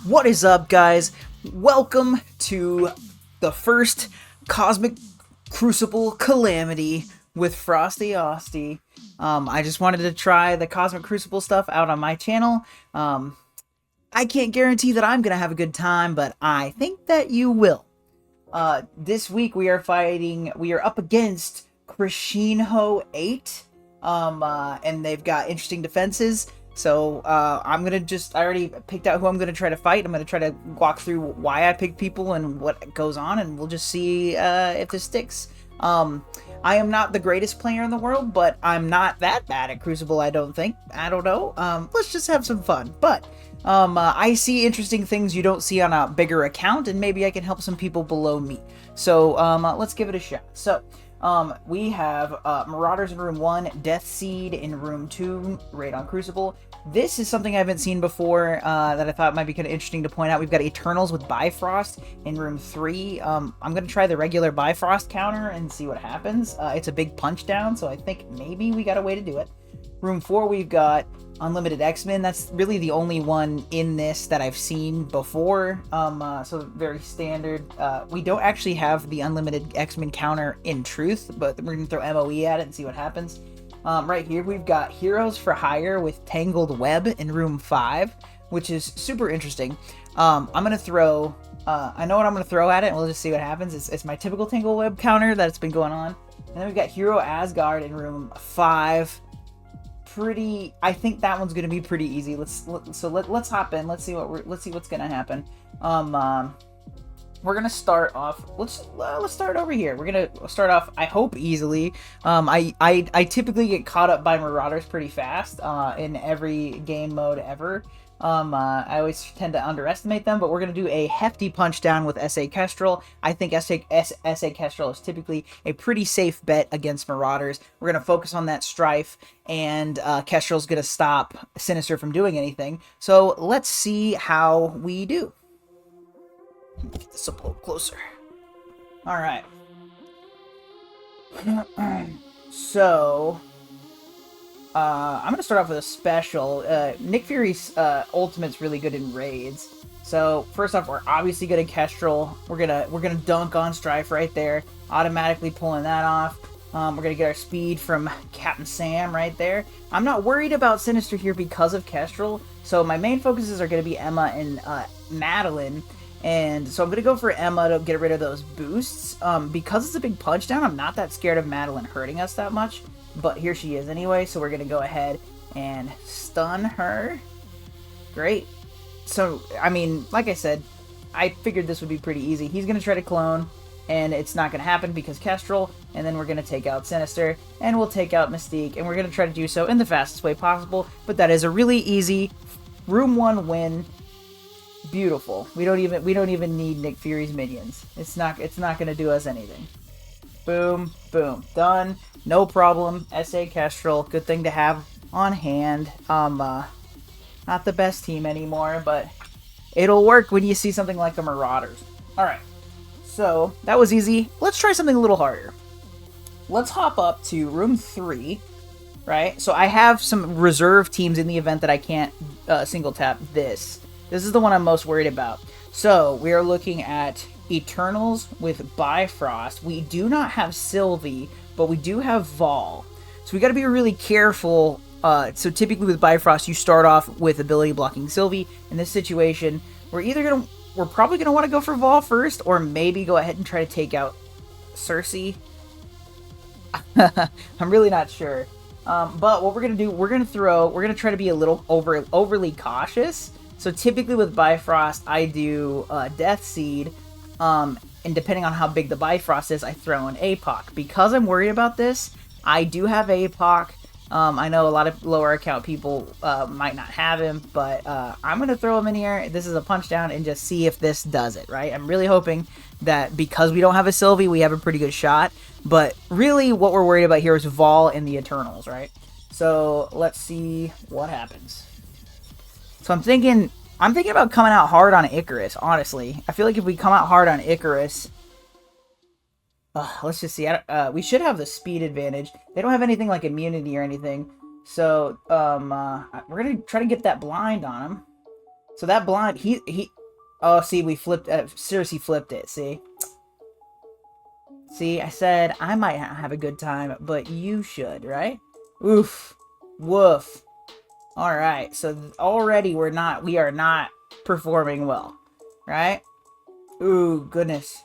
What is up, guys? Welcome to the first Cosmic Crucible Calamity with Frosty Osty. I just wanted to try the Cosmic Crucible stuff out on my channel. I can't guarantee that I'm gonna have a good time, but I think that you will. This week we are up against CRUCIBLE 8, and they've got interesting defenses. So, I already picked out who I'm gonna try to fight. I'm gonna try to walk through why I picked people and what goes on, and we'll just see, if this sticks. I am not the greatest player in the world, but I'm not that bad at Crucible, I don't think. I don't know. Let's just have some fun. But, I see interesting things you don't see on a bigger account, and maybe I can help some people below me. So, let's give it a shot. So, we have Marauders in room 1, Death Seed in room 2, Raid on Crucible. This is something I haven't seen before that I thought might be kind of interesting to point out. We've got Eternals with Bifrost in room 3. I'm going to try the regular Bifrost counter and see what happens. It's a big punch down, so I think maybe we got a way to do it. Room 4, we've got Unlimited X-Men. That's really the only one in this that I've seen before, so very standard. We don't actually have the Unlimited X-Men counter in truth, but we're going to throw MOE at it and see what happens. Right here, we've got Heroes for Hire with Tangled Web in room 5, which is super interesting. I'm going to throw, I know what I'm going to throw at it, and we'll just see what happens. It's my typical Tangled Web counter that's been going on. And then we've got Hero Asgard in room 5. I think that one's gonna be pretty easy. Let's hop in. Let's see what's gonna happen. We're gonna start off. Let's start over here. We're gonna start off, I hope, easily. I typically get caught up by Marauders pretty fast in every game mode ever. I always tend to underestimate them, but we're going to do a hefty punch down with S.A. Kestrel. I think S.A. Kestrel is typically a pretty safe bet against Marauders. We're going to focus on that strife, and Kestrel's going to stop Sinister from doing anything. So let's see how we do. Get this up a little closer. All right. So I'm gonna start off with a special. Nick Fury's ultimate's really good in raids. So first off, we're obviously good at Kestrel. We're gonna dunk on Strife right there, automatically pulling that off. We're gonna get our speed from Captain Sam right there. I'm not worried about Sinister here because of Kestrel. So my main focuses are gonna be Emma and Madeline. And so I'm going to go for Emma to get rid of those boosts. Because it's a big punch down, I'm not that scared of Madeline hurting us that much. But here she is anyway, so we're going to go ahead and stun her. Great. So, I mean, like I said, I figured this would be pretty easy. He's going to try to clone, and it's not going to happen because Kestrel. And then we're going to take out Sinister, and we'll take out Mystique. And we're going to try to do so in the fastest way possible. But that is a really easy Room 1 win. Beautiful. We don't even need Nick Fury's minions. It's not going to do us anything. Boom, boom, done. No problem. S.A. Kestrel, good thing to have on hand. Not the best team anymore, but it'll work when you see something like the Marauders. All right. So that was easy. Let's try something a little harder. Let's hop up to room 3. Right. So I have some reserve teams in the event that I can't single tap this. This is the one I'm most worried about. So, we are looking at Eternals with Bifrost. We do not have Sylvie, but we do have Vol. So, we got to be really careful. So, typically with Bifrost, you start off with ability blocking Sylvie. In this situation, we're probably going to want to go for Vol first, or maybe go ahead and try to take out Cersei. I'm really not sure. But what we're going to do, we're going to try to be a little overly cautious. So typically with Bifrost, I do Death Seed, and depending on how big the Bifrost is, I throw in APOC. Because I'm worried about this, I do have APOC. I know a lot of lower account people might not have him, but I'm going to throw him in here. This is a punch down and just see if this does it, right? I'm really hoping that because we don't have a Sylvie, we have a pretty good shot. But really what we're worried about here is Vol and the Eternals, right? So let's see what happens. So I'm thinking about coming out hard on Icarus, honestly. I feel like if we come out hard on Icarus, let's just see. We should have the speed advantage. They don't have anything like immunity or anything. So, we're going to try to get that blind on him. So that blind, oh, see, we flipped, seriously flipped it, see? See, I said I might have a good time, but you should, right? Oof. Woof. Alright, so already we are not performing well, right? Ooh, goodness.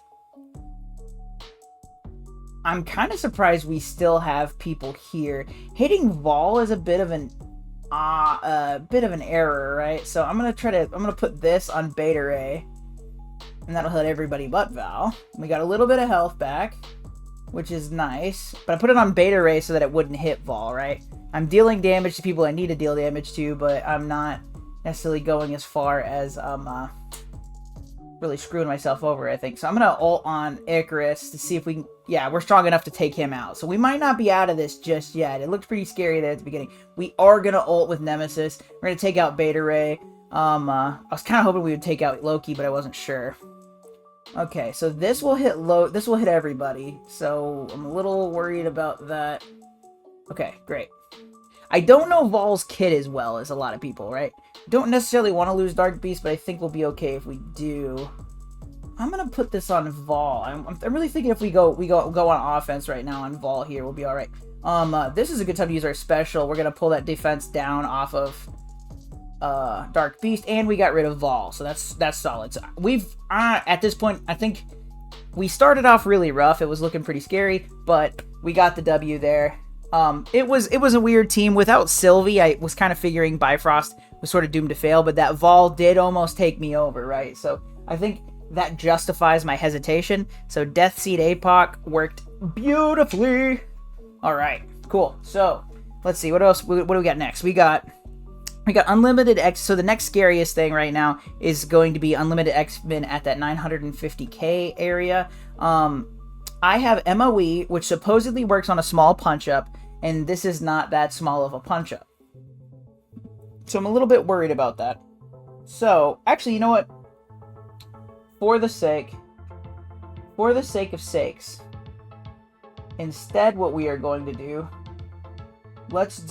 I'm kind of surprised we still have people here. Hitting Vol is a bit of an error, right? So I'm gonna put this on Beta Ray, and that'll hit everybody but Val. We got a little bit of health back, which is nice. But I put it on Beta Ray so that it wouldn't hit Vol, right? I'm dealing damage to people I need to deal damage to, but I'm not necessarily going as far as really screwing myself over, I think. So I'm going to ult on Icarus to see if we can... Yeah, we're strong enough to take him out. So we might not be out of this just yet. It looked pretty scary there at the beginning. We are going to ult with Nemesis. We're going to take out Beta Ray. I was kind of hoping we would take out Loki, but I wasn't sure. Okay, so this will hit this will hit everybody. So I'm a little worried about that. Okay, great. I don't know Vol's kit as well as a lot of people, right? Don't necessarily want to lose Dark Beast, but I think we'll be okay if we do. I'm gonna put this on Vol. I'm really thinking if we go on offense right now on Vol here, we'll be all right. This is a good time to use our special. We're gonna pull that defense down off of Dark Beast, and we got rid of Vol, so that's solid. So we've at this point, I think we started off really rough. It was looking pretty scary, but we got the W there. It was a weird team without Sylvie. I was kind of figuring Bifrost was sort of doomed to fail, but that Vol did almost take me over, right? So I think that justifies my hesitation. So Death Seed APOC worked beautifully. All right, cool. So let's see what else. What do we got next? We got unlimited X. So the next scariest thing right now is going to be unlimited X-Men at that 950k area. I have MOE, which supposedly works on a small punch-up, and this is not that small of a punch-up. So I'm a little bit worried about that. So, actually, you know what? For the sake of sakes, instead what we are going to do, let's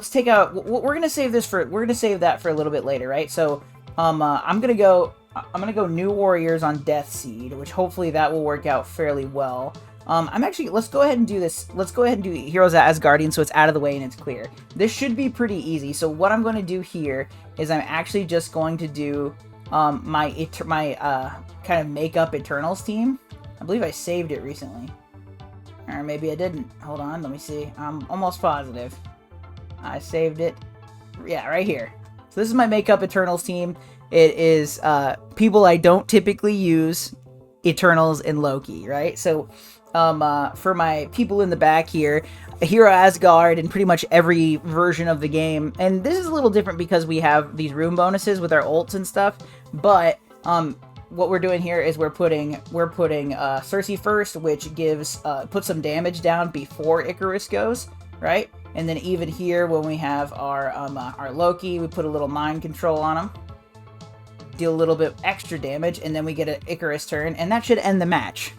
take out, we're going to save that for a little bit later, right? So, I'm going to go New Warriors on Death Seed, which hopefully that will work out fairly well. Let's go ahead and do this. Let's go ahead and do Heroes Asgardian so it's out of the way and it's clear. This should be pretty easy. So what I'm going to do here is I'm actually just going to do my kind of makeup Eternals team. I believe I saved it recently. Or maybe I didn't. Hold on, let me see. I'm almost positive. I saved it. Yeah, right here. So this is my makeup Eternals team. It is people I don't typically use, Eternals and Loki, right? So for my people in the back here, Hero Asgard and pretty much every version of the game. And this is a little different because we have these room bonuses with our ults and stuff. But what we're doing here is we're putting Cersei first, which gives puts some damage down before Icarus goes, right? And then even here when we have our Loki, we put a little mind control on him. Deal a little bit extra damage, and then we get an Icarus turn, and that should end the match.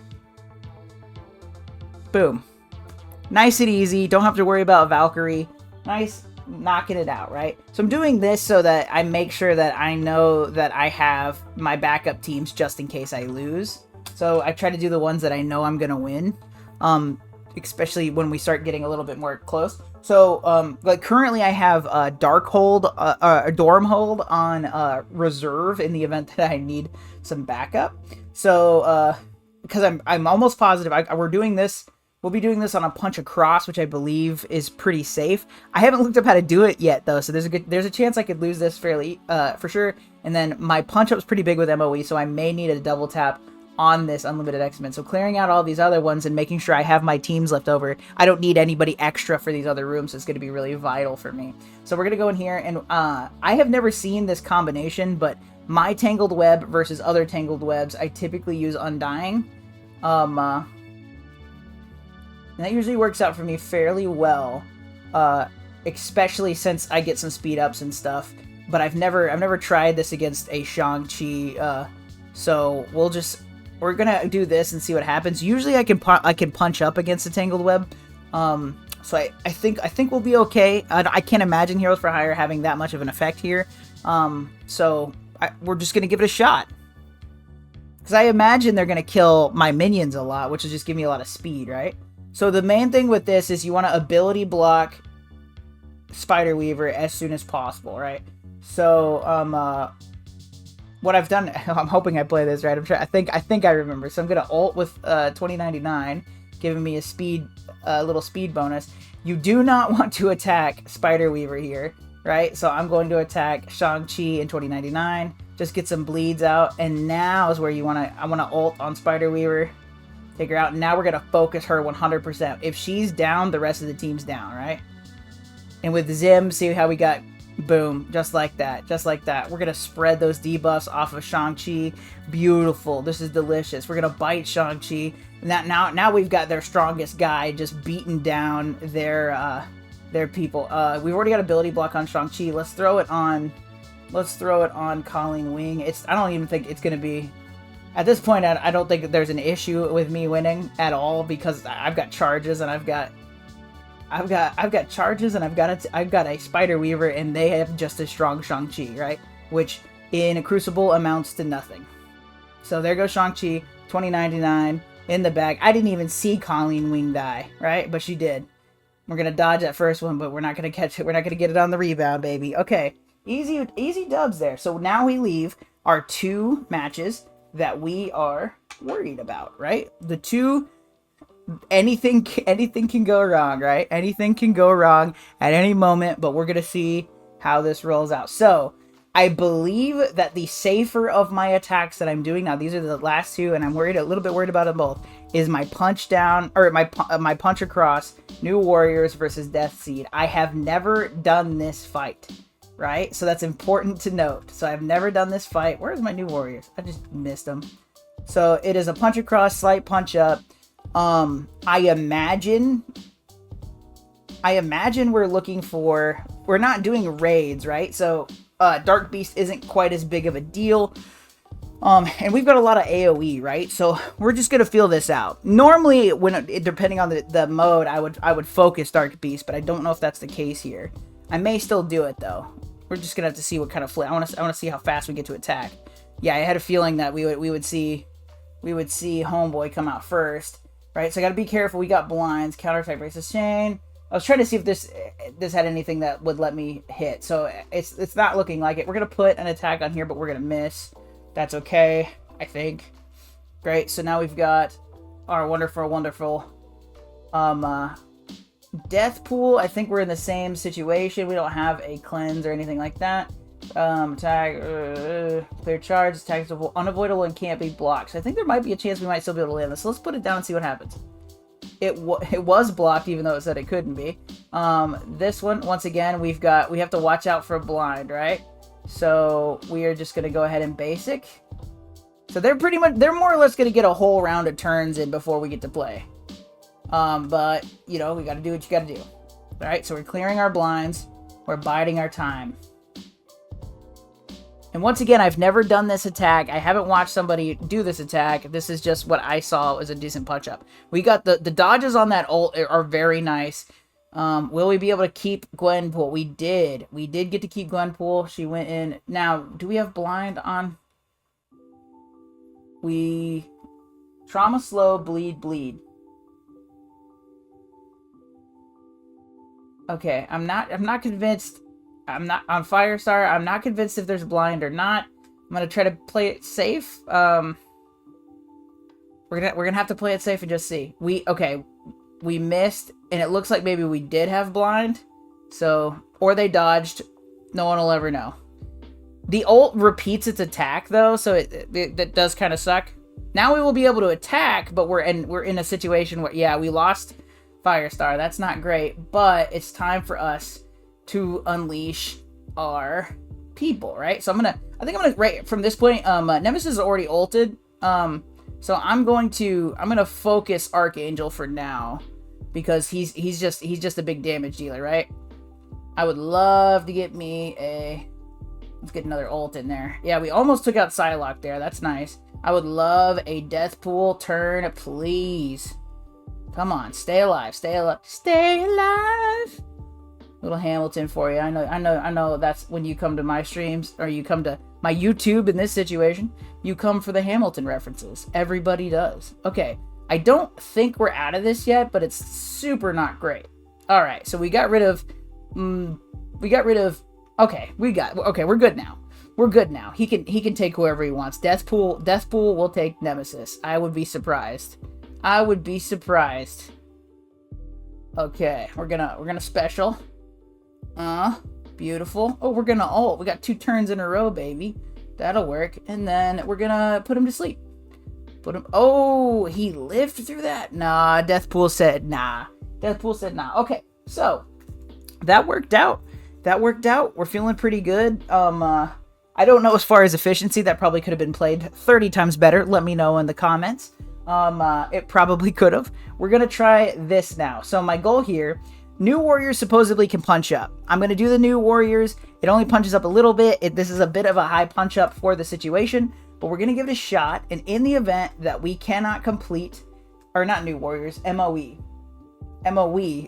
Boom. Nice and easy. Don't have to worry about Valkyrie. Nice, knocking it out, right? So I'm doing this so that I make sure that I know that I have my backup teams just in case I lose. So I try to do the ones that I know I'm gonna win, especially when we start getting a little bit more close. So, like currently I have a Dorm Hold on reserve in the event that I need some backup. So, because I'm almost positive we'll be doing this on a punch across, which I believe is pretty safe. I haven't looked up how to do it yet though, so there's a chance I could lose this fairly for sure. And then my punch up's pretty big with MOE, so I may need a double tap on this unlimited X-Men. So clearing out all these other ones and making sure I have my teams left over. I don't need anybody extra for these other rooms. So it's going to be really vital for me. So we're going to go in here, and I have never seen this combination, but my Tangled Web versus other Tangled Webs, I typically use Undying. And that usually works out for me fairly well, especially since I get some speed ups and stuff. But I've never tried this against a Shang-Chi, so we're gonna do this and see what happens. Usually I can punch up against a Tangled Web. So I think we'll be okay. I can't imagine Heroes for Hire having that much of an effect here. So we're just gonna give it a shot. Because I imagine they're gonna kill my minions a lot, which will just give me a lot of speed, right? So the main thing with this is you want to ability block Spider Weaver as soon as possible, right? So what I've done, I'm hoping I play this right. I think I remember. So I'm gonna ult with 2099, giving me a little speed bonus. You do not want to attack Spider Weaver here, right? So I'm going to attack Shang-Chi in 2099. Just get some bleeds out, and now is where I want to ult on Spider Weaver, take her out. And now we're gonna focus her 100%. If she's down, the rest of the team's down, right? And with Zim, see how we got, boom, just like that, just like that. We're gonna spread those debuffs off of Shang-Chi. Beautiful. This is delicious. We're gonna bite Shang-Chi. Now we've got their strongest guy just beating down their people. We've already got ability block on Shang-Chi. Let's throw it on Colleen Wing. I don't even think it's gonna be, at this point, I don't think there's an issue with me winning at all, because I've got charges and I've got charges, and I've got a Spider Weaver, and they have just as strong Shang-Chi, right? Which in a Crucible amounts to nothing. So there goes Shang-Chi, 2099 in the bag. I didn't even see Colleen Wing die, right? But she did. We're gonna dodge that first one, but we're not gonna catch it. We're not gonna get it on the rebound, baby. Okay, easy dubs there. So now we leave our 2 matches that we are worried about, right? The 2. Anything can go wrong, right? Anything can go wrong at any moment, but we're gonna see how this rolls out. So I believe that the safer of my attacks that I'm doing now, these are the last 2, and I'm a little bit worried about them both, is my punch down, or my punch across New Warriors versus Death Seed. I have never done this fight, right? So that's important to note. So I've never done this fight. Where's my New Warriors? I just missed them. So it is a punch across, slight punch up. I imagine we're not doing raids, right? So Dark Beast isn't quite as big of a deal. And we've got a lot of AoE, right? So we're just gonna feel this out. Normally, depending on the mode, I would focus Dark Beast, but I don't know if that's the case here. I may still do it though. We're just gonna have to see what kind of I want to see how fast we get to attack. Yeah, I had a feeling that we would see Homeboy come out first. Right, so I got to be careful. We got blinds, counterattack, braces, chain. I was trying to see if this had anything that would let me hit. So it's not looking like it. We're gonna put an attack on here, but we're gonna miss. That's okay, I think. Great. So now we've got our wonderful death pool. I think we're in the same situation. We don't have a cleanse or anything like that. Attack, clear charge, attack is unavoidable and can't be blocked. So I think there might be a chance we might still be able to land this. So let's put it down and see what happens. It was blocked, even though it said it couldn't be. This one, once again, we have to watch out for a blind, right? So we are just gonna go ahead and basic. So they're more or less gonna get a whole round of turns in before we get to play. But we gotta do what you gotta do. All right, so we're clearing our blinds. We're biding our time. And once again, I've never done this attack. I haven't watched somebody do this attack. This is just what I saw as a decent punch-up. We got the dodges on that ult are very nice. Will we be able to keep Gwenpool? We did. We did get to keep Gwenpool. She went in. Now, do we have blind on? Trauma slow, bleed. Okay, I'm not convinced. I'm not on Firestar. I'm not convinced if there's blind or not. I'm gonna try to play it safe. We're gonna have to play it safe and just see. We missed, and it looks like maybe we did have blind. So, or they dodged. No one will ever know. The ult repeats its attack though, so that does kind of suck. Now we will be able to attack, but we're in a situation where we lost Firestar. That's not great, but it's time for us to unleash our people, right? So I think I'm gonna right from this point. Nemesis is already ulted, so I'm gonna focus Archangel for now because he's just a big damage dealer, right? I would love to get me let's get another ult in there. Yeah, we almost took out Psylocke there. That's nice. I would love a death pool turn, please. Come on, stay alive, stay alive, stay alive. Little Hamilton for you. I know that's when you come to my streams, or you come to my YouTube in this situation, you come for the Hamilton references. Everybody does. Okay, I don't think we're out of this yet, but it's super not great. All right, so we got rid of, okay, we're good now. We're good now. He can take whoever he wants. Deathpool will take Nemesis. I would be surprised. Okay, we're gonna special. Beautiful. Oh, we're gonna ult. We got 2 turns in a row, baby. That'll work. And then we're gonna put him to sleep. Oh, he lived through that? Nah, Deathpool said nah. Okay, so that worked out. We're feeling pretty good. I don't know as far as efficiency. That probably could have been played 30 times better. Let me know in the comments. It probably could have. We're gonna try this now. So my goal here, new warriors supposedly can punch up. I'm going to do the new warriors. It only punches up a little bit. This is a bit of a high punch up for the situation, but we're going to give it a shot. And in the event that we cannot complete, or not new warriors, MOE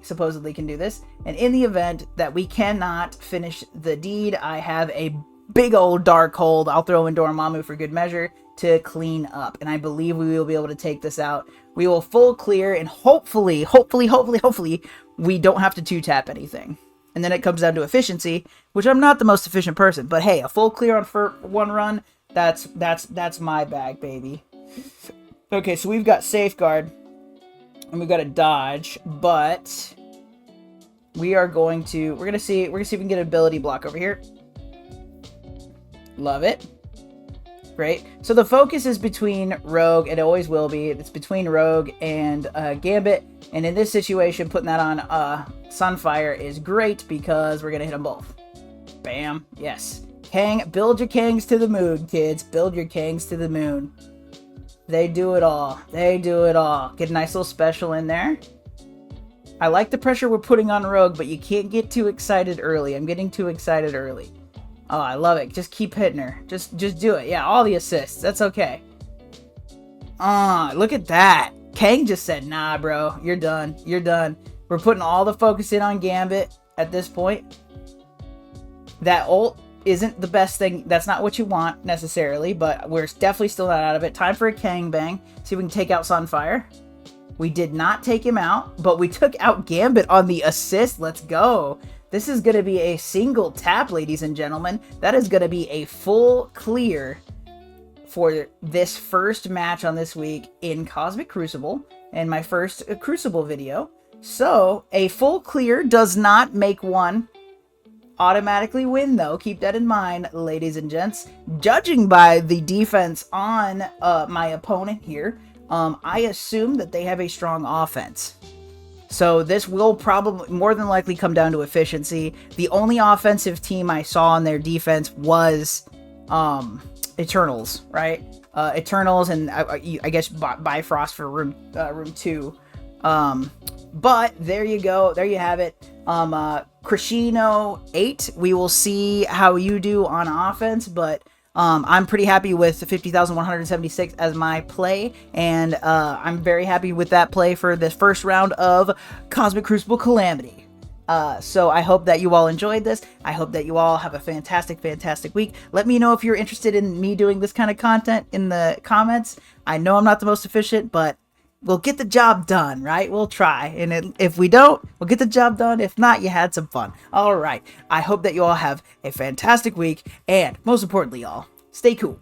supposedly can do this. And in the event that we cannot finish the deed, I have a big old dark hold. I'll throw in Dormammu for good measure to clean up. And I believe we will be able to take this out. We will full clear, and hopefully, we don't have to 2-tap anything. And then it comes down to efficiency, which I'm not the most efficient person, but hey, a full clear on for 1 run, that's my bag, baby. Okay, so we've got safeguard, and we've got a dodge, but we're gonna see if we can get an ability block over here. Love it. Great. So the focus is between Rogue, and it always will be. It's between Rogue and Gambit. And in this situation, putting that on Sunfire is great because we're going to hit them both. Bam. Yes. Kang, build your Kangs to the moon, kids. Build your Kangs to the moon. They do it all. Get a nice little special in there. I like the pressure we're putting on Rogue, but you can't get too excited early. I'm getting too excited early. Oh, I love it. Just keep hitting her. Just do it. Yeah, all the assists. That's okay. Look at that. Kang just said, nah, bro. You're done. We're putting all the focus in on Gambit at this point. That ult isn't the best thing. That's not what you want, necessarily, but we're definitely still not out of it. Time for a Kang Bang. See if we can take out Sunfire. We did not take him out, but we took out Gambit on the assist. Let's go. This is going to be a single tap, ladies and gentlemen. That is going to be a full clear for this first match on this week in Cosmic Crucible, and my first Crucible video. So, a full clear does not make one automatically win, though. Keep that in mind, ladies and gents. Judging by the defense on my opponent here, I assume that they have a strong offense. So this will probably more than likely come down to efficiency. The only offensive team I saw on their defense was Eternals, right? Eternals and I guess Bifrost for room 2. But there you go. There you have it. Crucino 8. We will see how you do on offense, but I'm pretty happy with 50,176 as my play, and I'm very happy with that play for this first round of Cosmic Crucible Calamity. So I hope that you all enjoyed this. I hope that you all have a fantastic week. Let me know if you're interested in me doing this kind of content in the comments. I know I'm not the most efficient, but we'll get the job done, right? We'll try. And if we don't, we'll get the job done. If not, you had some fun. All right. I hope that you all have a fantastic week. And most importantly, y'all, stay cool.